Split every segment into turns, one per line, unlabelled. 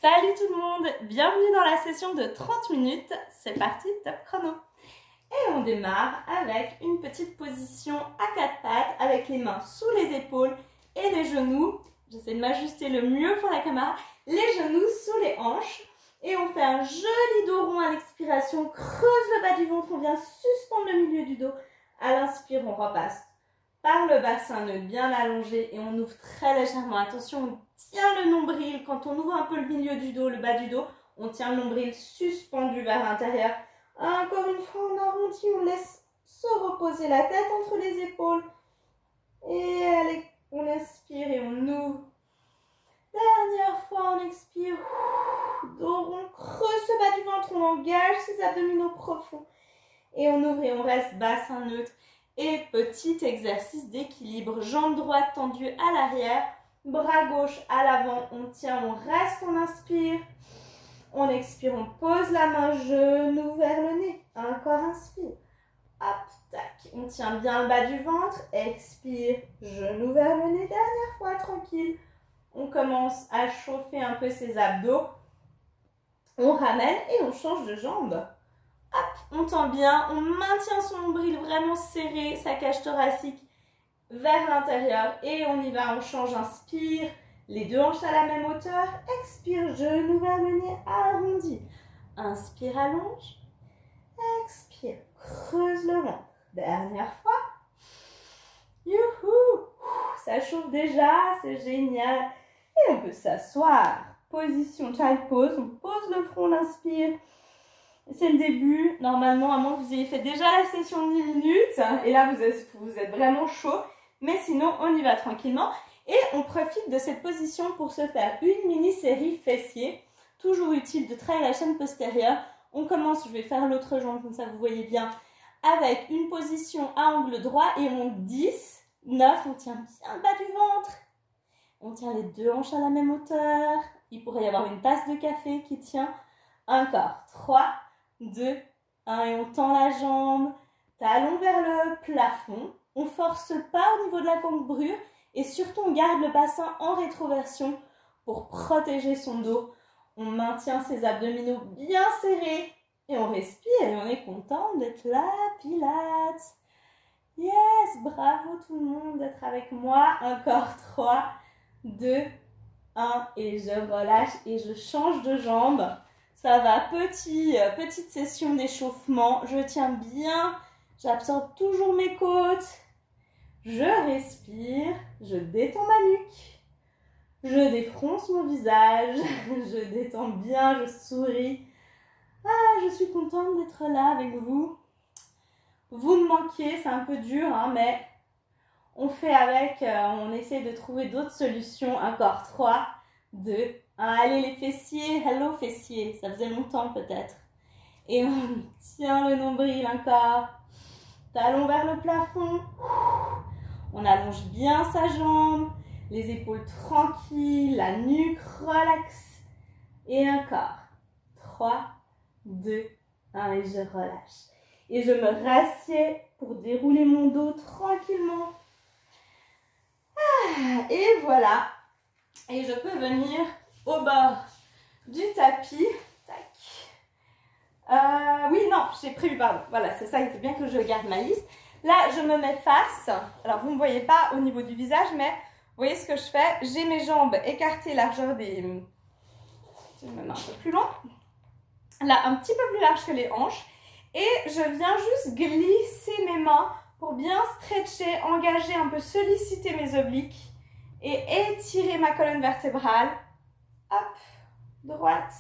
Salut tout le monde, bienvenue dans la session de 30 minutes, c'est parti, top chrono. Et on démarre avec une petite position à quatre pattes avec les mains sous les épaules et les genoux. J'essaie de m'ajuster le mieux pour la caméra, les genoux sous les hanches. Et on fait un joli dos rond à l'expiration, creuse le bas du ventre, on vient suspendre le milieu du dos. À l'inspire, on repasse par le bassin neutre bien allongé et on ouvre très légèrement. Attention, on tient le nombril. Quand on ouvre un peu le milieu du dos, le bas du dos, on tient le nombril suspendu vers l'intérieur. Encore une fois, on arrondit, on laisse se reposer la tête entre les épaules. Et allez, on inspire et on ouvre. Dernière fois, on expire. Dos rond, creuse ce bas du ventre, on engage ses abdominaux profonds. Et on ouvre et on reste bassin neutre. Et petit exercice d'équilibre, jambe droite tendue à l'arrière, bras gauche à l'avant, on tient, on reste, on inspire. On expire, on pose la main, genou vers le nez. Encore inspire. Hop, tac. On tient bien le bas du ventre, expire, genou vers le nez. Dernière fois, tranquille. On commence à chauffer un peu ses abdos. On ramène et on change de jambe. Hop, on tend bien, on maintient son nombril vraiment serré, sa cage thoracique vers l'intérieur. Et on y va, on change, inspire, les deux hanches à la même hauteur. Expire, genou vers le nez, arrondi. Inspire, allonge. Expire, creuse le ventre. Dernière fois. Youhou! Ça chauffe déjà, c'est génial. Et on peut s'asseoir. Position child pose, on pose le front, on inspire. C'est le début, normalement, à moins que vous ayez fait déjà la session de 10 minutes. Et là, vous êtes vraiment chaud. Mais sinon, on y va tranquillement. Et on profite de cette position pour se faire une mini-série fessiers. Toujours utile de travailler la chaîne postérieure. On commence, je vais faire l'autre jambe, comme ça vous voyez bien. Avec une position à angle droit et on 10, 9, on tient bien le bas du ventre. On tient les deux hanches à la même hauteur. Il pourrait y avoir une tasse de café qui tient. Encore 3, 2, 1 et on tend la jambe, talon vers le plafond. On ne force pas au niveau de la cambrure et surtout on garde le bassin en rétroversion pour protéger son dos. On maintient ses abdominaux bien serrés et on respire et on est content d'être là, Pilates. Yes, bravo tout le monde d'être avec moi. Encore 3, 2, 1 et je relâche et je change de jambe. Ça va, petite session d'échauffement. Je tiens bien, j'absorbe toujours mes côtes. Je respire, je détends ma nuque. Je défronce mon visage, je détends bien, je souris. Je suis contente d'être là avec vous. Vous me manquez, c'est un peu dur, hein, mais on fait avec, on essaie de trouver d'autres solutions. Encore 3, 2, allez les fessiers, hello fessiers, ça faisait longtemps peut-être. Et on tient le nombril encore, talon vers le plafond. On allonge bien sa jambe, les épaules tranquilles, la nuque relaxe. Et encore, 3, 2, 1 et je relâche. Et je me rassieds pour dérouler mon dos tranquillement. Et voilà. Et je peux venir au bord du tapis. Tac. Oui, non, j'ai prévu, pardon. Voilà, c'est ça, il faut bien que je garde ma liste. Là, je me mets face. Alors, vous ne me voyez pas au niveau du visage, mais vous voyez ce que je fais. J'ai mes jambes écartées, largeur des... Je me mets un peu plus loin. Là, un petit peu plus large que les hanches. Et je viens juste glisser mes mains pour bien stretcher, engager un peu, solliciter mes obliques. Et étirer ma colonne vertébrale. Hop, droite,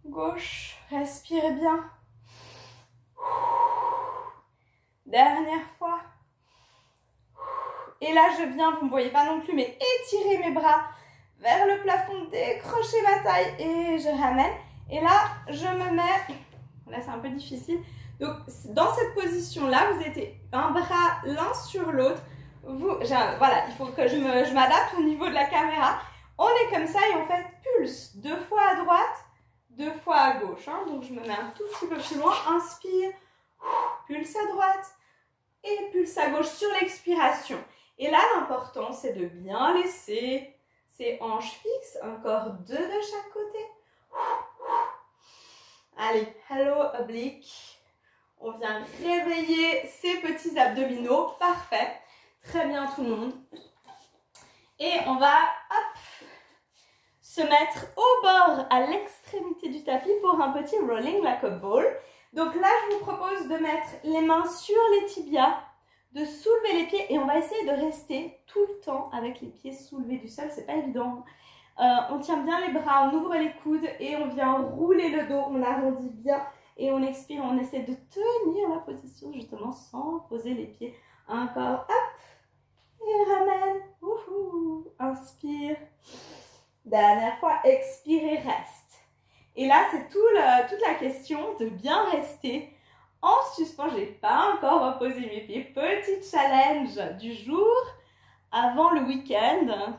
gauche, respirez bien. Dernière fois. Et là, je viens, vous ne me voyez pas non plus, mais étirer mes bras vers le plafond, décrocher ma taille et je ramène. Et là, je me mets, là c'est un peu difficile. Donc, dans cette position-là, vous êtes un bras l'un sur l'autre. Voilà, il faut que je m'adapte au niveau de la caméra. On est comme ça et on fait pulse 2 fois à droite, 2 fois à gauche. Hein. Donc je me mets un tout petit peu plus loin. Inspire, pulse à droite et pulse à gauche sur l'expiration. Et là, l'important, c'est de bien laisser c'est hanches fixes, encore 2 de chaque côté. Allez, hello oblique. On vient réveiller ces petits abdominaux. Parfait. Très bien tout le monde. Et on va, hop, se mettre au bord, à l'extrémité du tapis pour un petit rolling like a ball. Donc là, je vous propose de mettre les mains sur les tibias, de soulever les pieds et on va essayer de rester tout le temps avec les pieds soulevés du sol. C'est pas évident. On tient bien les bras, on ouvre les coudes et on vient rouler le dos. On arrondit bien et on expire. On essaie de tenir la position justement sans poser les pieds. Encore, hop, et ramène. Wouhou. Inspire. Dernière fois, expire et reste. Et là, c'est toute la question de bien rester en suspens. Je n'ai pas encore reposé mes pieds. Petit challenge du jour avant le week-end.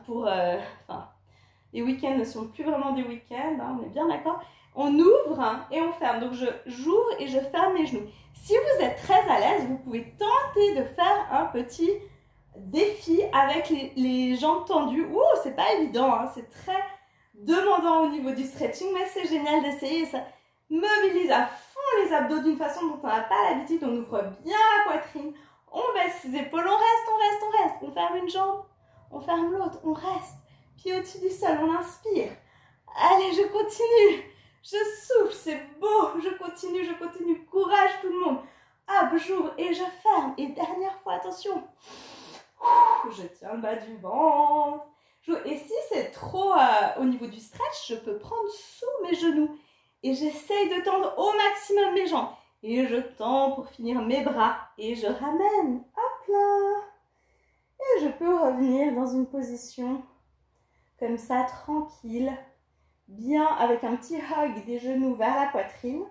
Les week-ends ne sont plus vraiment des week-ends, hein, on est bien d'accord. On ouvre et on ferme. Donc, j'ouvre et je ferme mes genoux. Si vous êtes très à l'aise, vous pouvez tenter de faire un petit défi avec les jambes tendues. Ouh, c'est pas évident, hein, c'est très demandant au niveau du stretching, mais c'est génial d'essayer. Ça mobilise à fond les abdos d'une façon dont on n'a pas l'habitude. On ouvre bien la poitrine, on baisse les épaules, on reste. On ferme une jambe, on ferme l'autre, on reste. Pied au-dessus du sol, on inspire. Allez, je continue. Je souffle, c'est beau. Je continue. Courage tout le monde. Hop, j'ouvre et je ferme. Et dernière fois, attention. Je tiens le bas du ventre. Et si c'est trop au niveau du stretch, je peux prendre sous mes genoux. Et j'essaye de tendre au maximum mes jambes. Et je tends pour finir mes bras. Et je ramène. Hop là. Et je peux revenir dans une position comme ça, tranquille. Bien avec un petit hug des genoux vers la poitrine.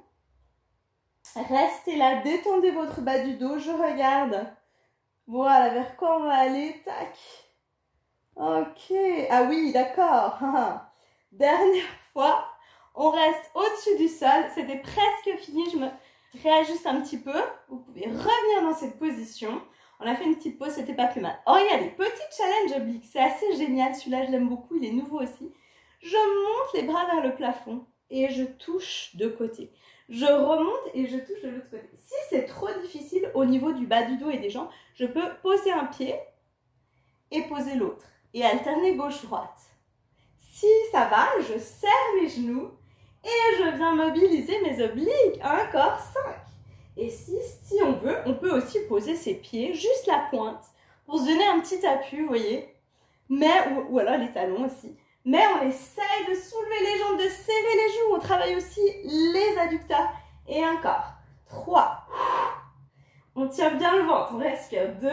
Restez là, détendez votre bas du dos. Je regarde. Voilà, vers quoi on va aller. Tac. Ok. Ah oui, d'accord. Dernière fois. On reste au-dessus du sol. C'était presque fini. Je me réajuste un petit peu. Vous pouvez revenir dans cette position. On a fait une petite pause, c'était pas plus mal. Oh, regardez, petit challenge oblique. C'est assez génial. Celui-là, je l'aime beaucoup. Il est nouveau aussi. Je monte les bras vers le plafond et je touche de côté. Je remonte et je touche de l'autre côté. Si c'est trop difficile au niveau du bas du dos et des jambes, je peux poser un pied et poser l'autre. Et alterner gauche-droite. Si ça va, je serre mes genoux et je viens mobiliser mes obliques. Encore 5. Et si on veut, on peut aussi poser ses pieds, juste la pointe, pour se donner un petit appui, vous voyez. Ou alors les talons aussi. Mais on essaye de soulever les jambes, de serrer les joues. On travaille aussi les adducteurs. Et encore. 3. On tient bien le ventre. On respire. 2.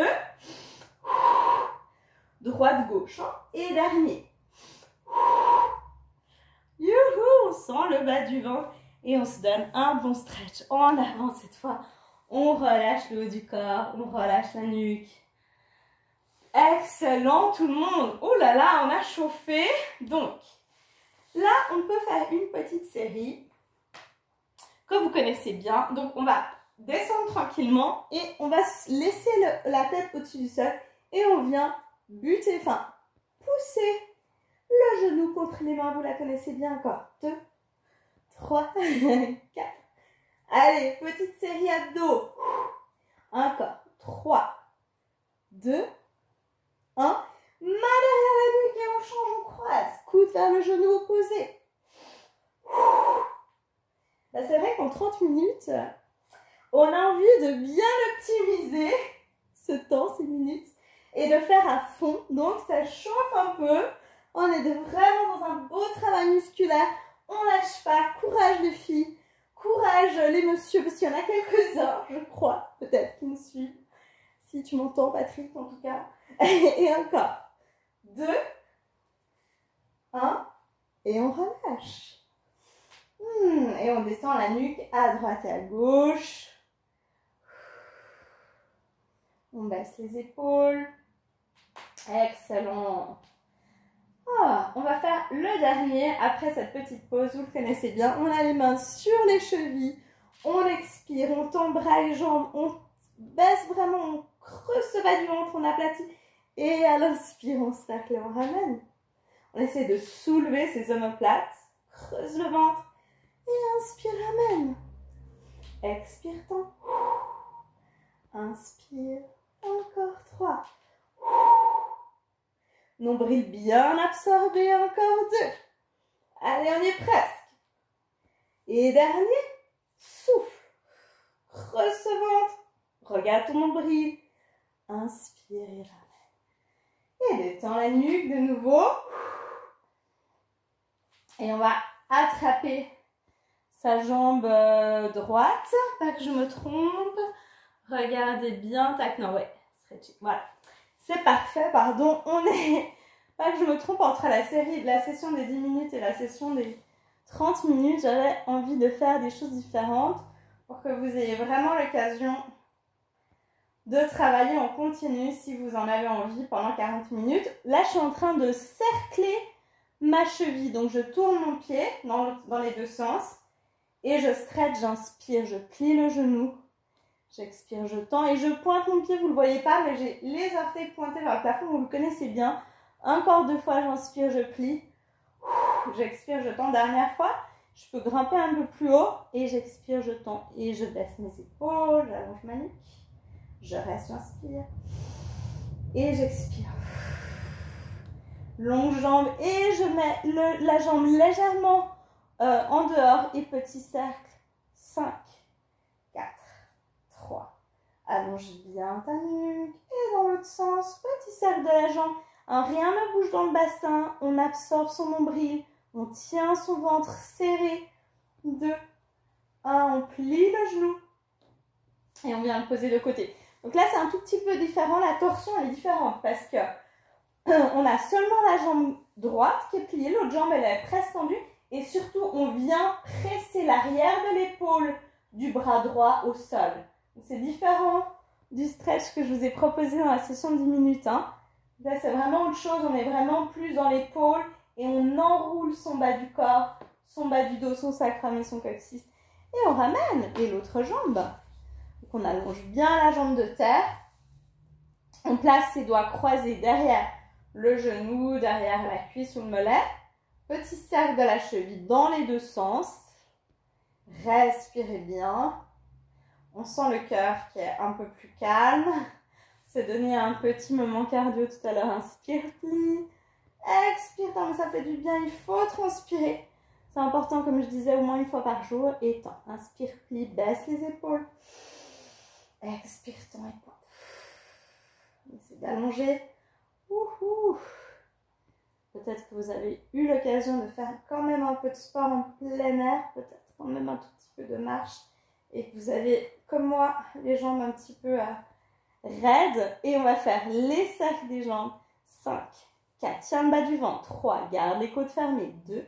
Droite-gauche. Et dernier. Youhou! On sent le bas du ventre. Et on se donne un bon stretch. En avant cette fois. On relâche le haut du corps. On relâche la nuque. Excellent tout le monde. Oh là là, on a chauffé. Donc, là, on peut faire une petite série que vous connaissez bien. Donc, on va descendre tranquillement et on va laisser la tête au-dessus du sol et on vient buter, pousser le genou contre les mains. Vous la connaissez bien encore. 2, 3, 4. Allez, petite série abdos. Encore. 3, 2, 1. Main derrière la nuque et on change, on croise. Coude vers le genou opposé. Là, c'est vrai qu'en 30 minutes, on a envie de bien optimiser ce temps, ces minutes, et de faire à fond. Donc, ça chauffe un peu. On est vraiment dans un beau travail musculaire. On lâche pas. Courage les filles. Courage les messieurs, parce qu'il y en a quelques-uns, je crois, peut-être, qui nous suivent. Si tu m'entends, Patrick, en tout cas. Et encore. 2, 1, et on relâche. Et on descend la nuque à droite et à gauche. On baisse les épaules. Excellent. On va faire le dernier après cette petite pause. Vous le connaissez bien. On a les mains sur les chevilles. On expire, on tend bras et jambes. On baisse vraiment, on creuse ce bas du ventre, on aplatit. Et à l'inspire, on cercle et on ramène. On essaie de soulever ses omoplates. Creuse le ventre. Et inspire, ramène. Expire, tend. Inspire. Encore 3. Nombril bien absorbé. Encore 2. Allez, on y est presque. Et dernier. Souffle. Creuse ce ventre. Regarde ton nombril. Inspire et ramène. Et détends la nuque de nouveau. Et on va attraper sa jambe droite. Pas que je me trompe. Regardez bien. Tac, non, ouais. Stretching. Voilà. C'est parfait, pardon. On est... Pas que je me trompe entre la session des 10 minutes et la session des 30 minutes. J'avais envie de faire des choses différentes pour que vous ayez vraiment l'occasion de travailler en continu si vous en avez envie pendant 40 minutes. Là, je suis en train de cercler ma cheville. Donc, je tourne mon pied dans les deux sens et je stretch, j'inspire, je plie le genou. J'expire, je tends et je pointe mon pied. Vous ne le voyez pas, mais j'ai les orteils pointés vers le plafond. Vous le connaissez bien. Encore 2 fois, j'inspire, je plie. J'expire, je tends. Dernière fois, je peux grimper un peu plus haut et j'expire, je tends et je baisse mes épaules, j'allonge ma nuque. Je reste, j'inspire et j'expire. Longue jambe et je mets la jambe légèrement en dehors et petit cercle. 5, 4, 3. Allonge bien ta nuque et dans l'autre sens, petit cercle de la jambe. Rien ne bouge dans le bassin, on absorbe son nombril, on tient son ventre serré. 2, 1, on plie le genou et on vient le poser de côté. Donc là, c'est un tout petit peu différent. La torsion, elle est différente parce que on a seulement la jambe droite qui est pliée, l'autre jambe, elle est presque tendue. Et surtout, on vient presser l'arrière de l'épaule du bras droit au sol. C'est différent du stretch que je vous ai proposé dans la session de 10 minutes. Là, c'est vraiment autre chose. On est vraiment plus dans l'épaule et on enroule son bas du corps, son bas du dos, son sacrum et son coccyx. Et on ramène. Et l'autre jambe. Donc, on allonge bien la jambe de terre. On place ses doigts croisés derrière le genou, derrière la cuisse ou le mollet. Petit cercle de la cheville dans les deux sens. Respirez bien. On sent le cœur qui est un peu plus calme. C'est donné un petit moment cardio tout à l'heure. Inspire, plie. Expire, tant que ça fait du bien. Il faut transpirer. C'est important, comme je disais, au moins 1 fois par jour. Et tends. Inspire, plie, baisse les épaules. Expire, tends et pointe. Essayez d'allonger. Peut-être que vous avez eu l'occasion de faire quand même un peu de sport en plein air. Peut-être quand même un tout petit peu de marche. Et que vous avez, comme moi, les jambes un petit peu raides. Et on va faire les cercles des jambes. 5, 4, tiens le bas du ventre. 3, garde les côtes fermées. 2,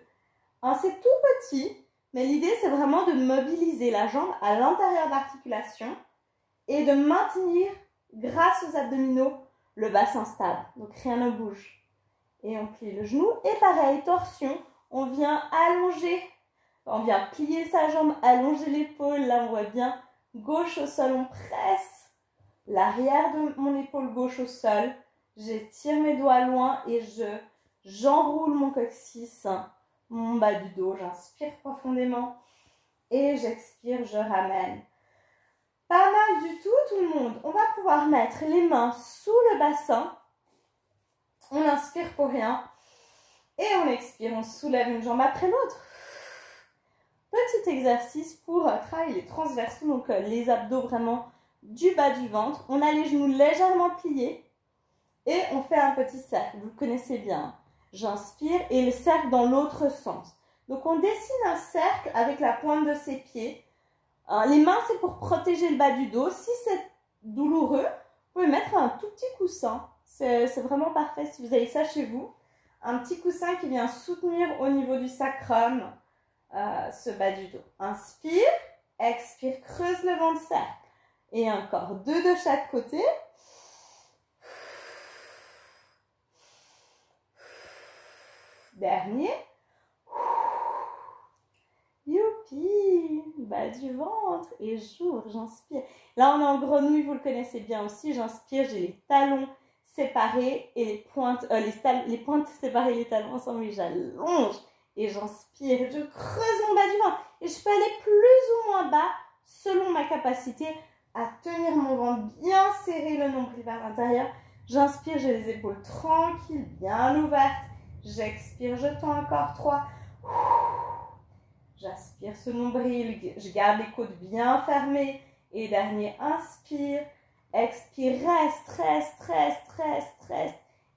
1, c'est tout petit. Mais l'idée, c'est vraiment de mobiliser la jambe à l'intérieur de l'articulation et de maintenir, grâce aux abdominaux, le bassin stable. Donc, rien ne bouge. Et on plie le genou. Et pareil, torsion. On vient allonger. On vient plier sa jambe, allonger l'épaule. Là, on voit bien gauche au sol. On presse l'arrière de mon épaule gauche au sol. J'étire mes doigts loin et j'enroule mon coccyx, mon bas du dos. J'inspire profondément et j'expire, je ramène. Pas mal du tout le monde. On va pouvoir mettre les mains sous le bassin. On inspire pour rien. Et on expire, on soulève une jambe après l'autre. Petit exercice pour travailler les transversaux, donc les abdos vraiment du bas du ventre. On a les genoux légèrement pliés. Et on fait un petit cercle. Vous le connaissez bien. J'inspire et le cercle dans l'autre sens. Donc on dessine un cercle avec la pointe de ses pieds. Les mains, c'est pour protéger le bas du dos. Si c'est douloureux, vous pouvez mettre un tout petit coussin. C'est vraiment parfait si vous avez ça chez vous. Un petit coussin qui vient soutenir au niveau du sacrum ce bas du dos. Inspire, expire, creuse le ventre, cercle. Et encore 2 de chaque côté. Dernier. Youpi, bas du ventre et j'ouvre, j'inspire. Là, on est en grenouille, vous le connaissez bien aussi. J'inspire, j'ai les talons séparées et les pointes séparées, les talons ensemble, et j'allonge et j'inspire, je creuse mon bas du ventre et je peux aller plus ou moins bas selon ma capacité à tenir mon ventre, bien serrer le nombril vers l'intérieur. J'inspire, j'ai les épaules tranquilles, bien ouvertes. J'expire, je tends encore 3. J'aspire ce nombril, je garde les côtes bien fermées. Et dernier, inspire, expire, reste.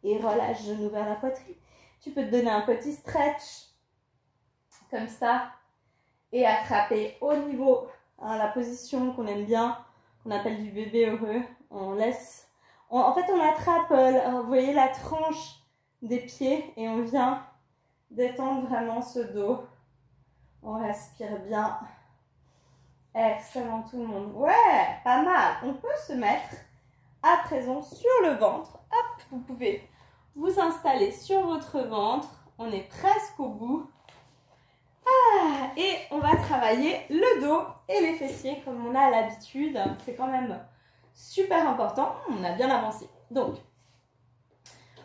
Et relâche, genou vers la poitrine. Tu peux te donner un petit stretch, comme ça. Et attraper au niveau, la position qu'on aime bien, qu'on appelle du bébé heureux. En fait, on attrape, vous voyez, la tranche des pieds et on vient détendre vraiment ce dos. On respire bien. Excellent tout le monde. Ouais, pas mal. On peut se mettre à présent sur le ventre. Hop, vous pouvez vous installer sur votre ventre. On est presque au bout. Et on va travailler le dos et les fessiers comme on a l'habitude. C'est quand même super important. On a bien avancé. Donc,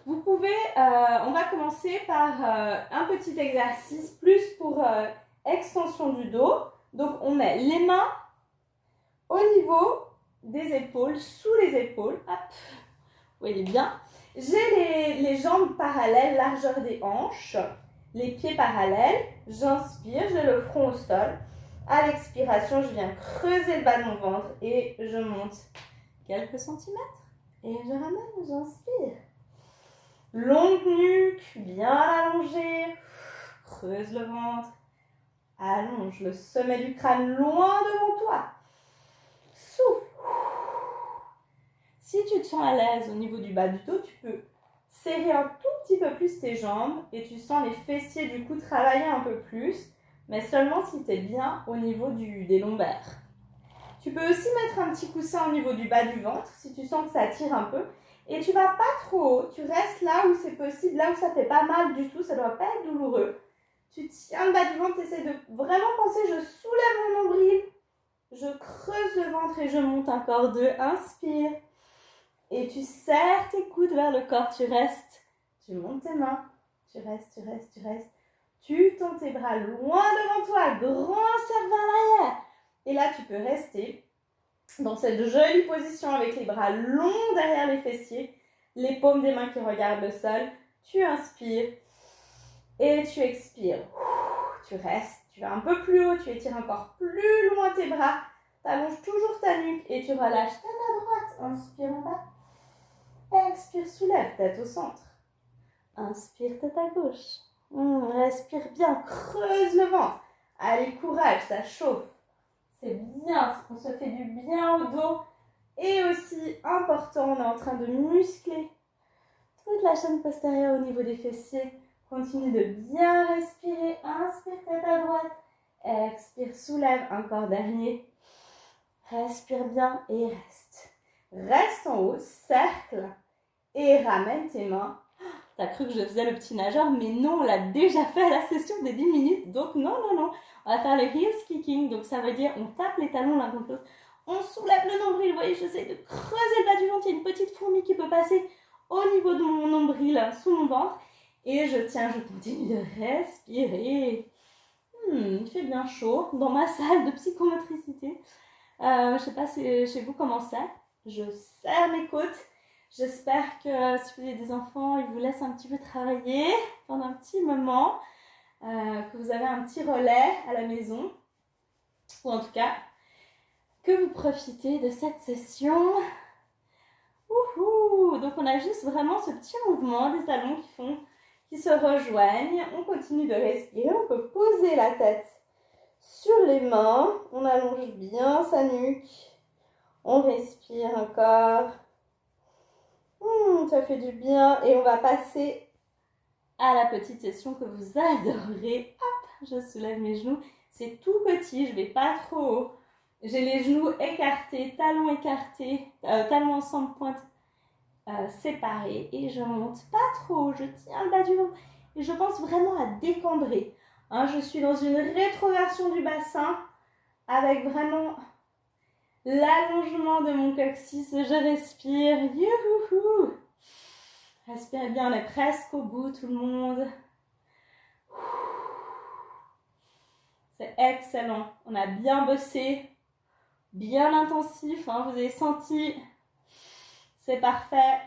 vous pouvez, on va commencer par un petit exercice plus pour extension du dos. Donc, on met les mains au niveau des épaules, sous les épaules. Hop, vous voyez bien. J'ai les jambes parallèles, largeur des hanches, les pieds parallèles. J'inspire, j'ai le front au sol. À l'expiration, je viens creuser le bas de mon ventre et je monte quelques centimètres. Et je ramène, j'inspire. Longue nuque, bien allongée. Creuse le ventre. Allonge le sommet du crâne loin devant toi. Souffle. Si tu te sens à l'aise au niveau du bas du dos, tu peux serrer un tout petit peu plus tes jambes et tu sens les fessiers du coup travailler un peu plus, mais seulement si tu es bien au niveau des lombaires. Tu peux aussi mettre un petit coussin au niveau du bas du ventre si tu sens que ça tire un peu. Et tu ne vas pas trop haut, tu restes là où c'est possible, là où ça fait pas mal du tout, ça ne doit pas être douloureux. Tu tiens le bas du ventre, tu essaies de vraiment penser, je soulève mon nombril, je creuse le ventre et je monte encore 2, inspire. Et tu serres tes coudes vers le corps, tu restes, tu montes tes mains, tu restes. Tu tends tes bras loin devant toi, grand cercle vers l'arrière. Et là, tu peux rester dans cette jolie position avec les bras longs derrière les fessiers, les paumes des mains qui regardent le sol. Tu inspires et tu expires. Tu restes, tu vas un peu plus haut, tu étires encore plus loin tes bras. Tu allonges toujours ta nuque et tu relâches tête à droite. Inspire en bas. Expire, soulève, tête au centre. Inspire, tête à gauche. Respire bien, creuse le ventre. Allez, courage, ça chauffe. C'est bien, on se fait du bien au dos. Et aussi, important, on est en train de muscler toute la chaîne postérieure au niveau des fessiers. Continue de bien respirer. Inspire, tête à droite. Expire, soulève. Encore dernier. Respire bien et reste. Reste en haut, cercle. Et ramène tes mains. T'as cru que je faisais le petit nageur, mais non, on l'a déjà fait à la session des 10 minutes. Donc non. On va faire le heels kicking. Donc ça veut dire on tape les talons l'un contre l'autre. On soulève le nombril. Vous voyez, j'essaie de creuser le bas du ventre. Il y a une petite fourmi qui peut passer au niveau de mon nombril, sous mon ventre. Et je tiens, je continue de respirer. Il fait bien chaud dans ma salle de psychomotricité. Je ne sais pas si chez vous comment c'est. Je serre mes côtes. J'espère que si vous avez des enfants, ils vous laissent un petit peu travailler pendant un petit moment. Que vous avez un petit relais à la maison. Ou en tout cas, que vous profitez de cette session. Wouhou! Donc on a juste vraiment ce petit mouvement des talons qui se rejoignent. On continue de respirer. On peut poser la tête sur les mains. On allonge bien sa nuque. On respire encore. Ça fait du bien. Et on va passer à la petite session que vous adorez. Hop, je soulève mes genoux. C'est tout petit, je ne vais pas trop haut. J'ai les genoux écartés, talons écartés, talons ensemble, pointe séparés. Et je monte pas trop, je tiens le bas du ventre. Et je pense vraiment à décambrer. Je suis dans une rétroversion du bassin avec vraiment l'allongement de mon coccyx. Je respire. Youhouhou. Respirez bien, on est presque au bout tout le monde. C'est excellent. On a bien bossé, bien intensif, hein, vous avez senti. C'est parfait.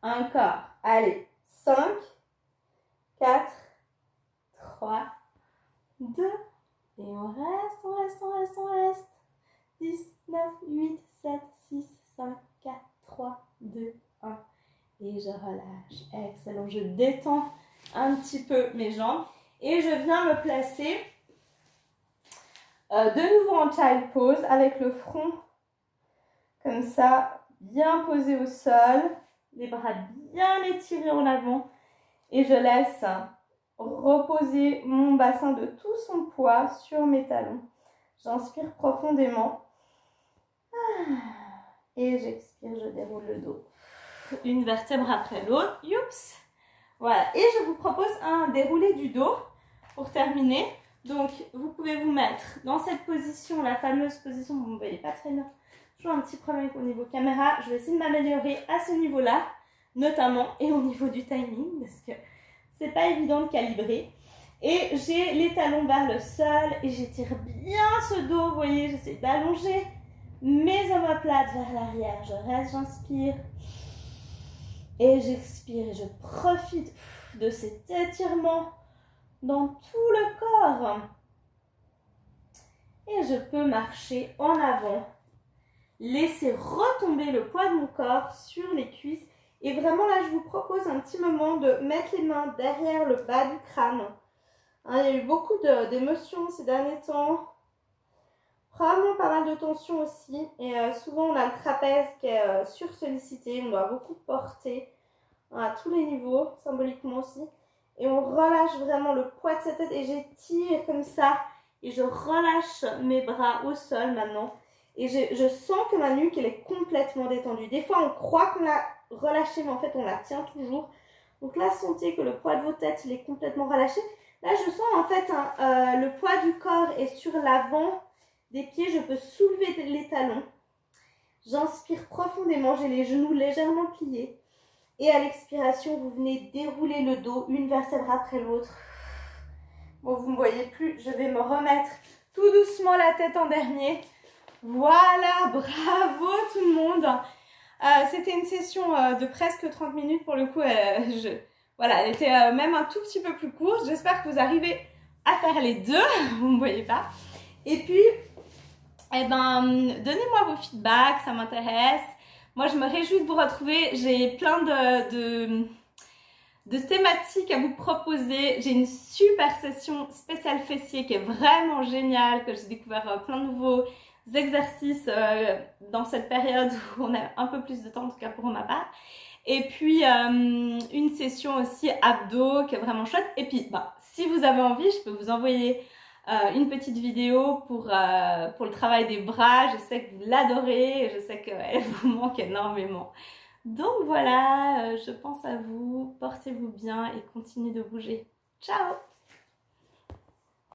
Encore. Allez, 5, 4, 3, 2. Et on reste, on reste, on reste, on reste. 10, 9, 8, 7, 6, 5, 4, 3, 2, 1. Et je relâche. Excellent. Je détends un petit peu mes jambes. Et je viens me placer de nouveau en child pose avec le front comme ça, bien posé au sol. Les bras bien étirés en avant. Et je laisse reposer mon bassin de tout son poids sur mes talons. J'inspire profondément. Et j'expire, je déroule le dos. Une vertèbre après l'autre. Youps. Voilà. Et je vous propose un déroulé du dos pour terminer. Donc, vous pouvez vous mettre dans cette position, la fameuse position, vous ne voyez pas très bien. J'ai un petit problème au niveau caméra. Je vais essayer de m'améliorer à ce niveau-là, notamment, et au niveau du timing, parce que c'est pas évident de calibrer. Et j'ai les talons vers le sol et j'étire bien ce dos. Vous voyez, j'essaie d'allonger mes omoplates vers l'arrière. Je reste, j'inspire. Et j'expire et je profite de cet étirement dans tout le corps. Et je peux marcher en avant. Laisser retomber le poids de mon corps sur les cuisses. Et vraiment là, je vous propose un petit moment de mettre les mains derrière le bas du crâne. Hein, il y a eu beaucoup d'émotions ces derniers temps. Probablement pas mal de tension aussi. Et souvent, on a le trapèze qui est sursollicité. On doit beaucoup porter à tous les niveaux, symboliquement aussi. Et on relâche vraiment le poids de sa tête. Et j'étire comme ça. Et je relâche mes bras au sol maintenant. Et je sens que ma nuque, elle est complètement détendue. Des fois, on croit qu'on l'a relâchée, mais en fait, on la tient toujours. Donc là, sentez que le poids de vos têtes, il est complètement relâché. Là, je sens en fait le poids du corps est sur l'avant des pieds. Je peux soulever les talons. J'inspire profondément. J'ai les genoux légèrement pliés. Et à l'expiration, vous venez dérouler le dos, une vertèbre après l'autre. Bon, vous ne me voyez plus. Je vais me remettre tout doucement la tête en dernier. Voilà, bravo tout le monde. C'était une session de presque 30 minutes pour le coup. Voilà, elle était même un tout petit peu plus courte. J'espère que vous arrivez à faire les deux. Vous ne me voyez pas. Et puis, eh ben, donnez-moi vos feedbacks, ça m'intéresse. Moi, je me réjouis de vous retrouver. J'ai plein de thématiques à vous proposer. J'ai une super session spéciale fessier qui est vraiment géniale, que j'ai découvert plein de nouveaux exercices dans cette période où on a un peu plus de temps, en tout cas pour ma part. Et puis une session aussi abdos qui est vraiment chouette. Et puis si vous avez envie, je peux vous envoyer une petite vidéo pour le travail des bras. Je sais que vous l'adorez et je sais qu'elle vous manque énormément. Donc voilà, je pense à vous, portez-vous bien et continuez de bouger. Ciao!